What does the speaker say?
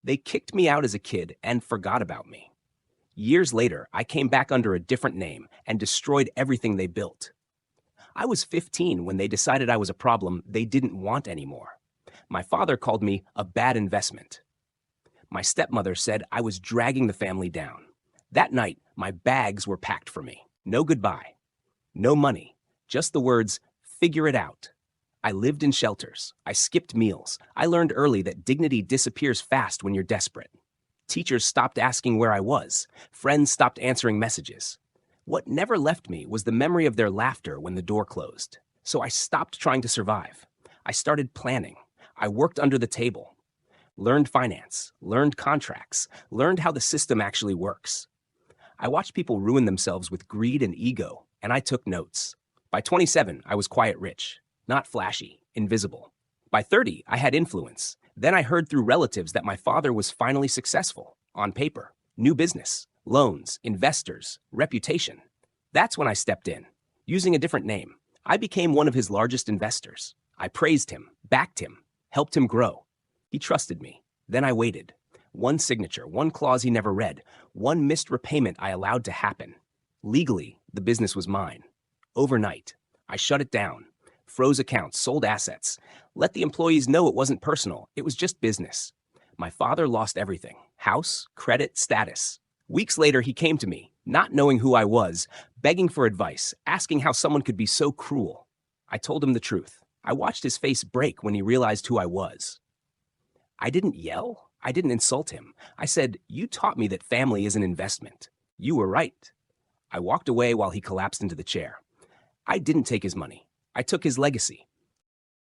They kicked me out as a kid and forgot about me. Years later, I came back under a different name and destroyed everything they built. I was 15 when they decided I was a problem they didn't want anymore. My father called me a bad investment. My stepmother said I was dragging the family down. That night, my bags were packed for me. No goodbye. No money. Just the words, figure it out. I lived in shelters. I skipped meals. I learned early that dignity disappears fast when you're desperate. Teachers stopped asking where I was. Friends stopped answering messages. What never left me was the memory of their laughter when the door closed. So I stopped trying to survive. I started planning. I worked under the table. Learned finance, learned contracts, learned how the system actually works. I watched people ruin themselves with greed and ego, and I took notes. By 27, I was quiet rich, not flashy, invisible. By 30, I had influence. Then I heard through relatives that my father was finally successful, on paper, new business, loans, investors, reputation. That's when I stepped in. Using a different name, I became one of his largest investors. I praised him, backed him, helped him grow. He trusted me. Then I waited. One signature, one clause he never read, one missed repayment I allowed to happen. Legally, the business was mine. Overnight, I shut it down, froze accounts, sold assets, let the employees know it wasn't personal, it was just business. My father lost everything: house, credit, status. Weeks later, he came to me, not knowing who I was, begging for advice, asking how someone could be so cruel. I told him the truth. I watched his face break when he realized who I was. I didn't yell. I didn't insult him. I said, "You taught me that family is an investment. You were right." I walked away while he collapsed into the chair. I didn't take his money. I took his legacy.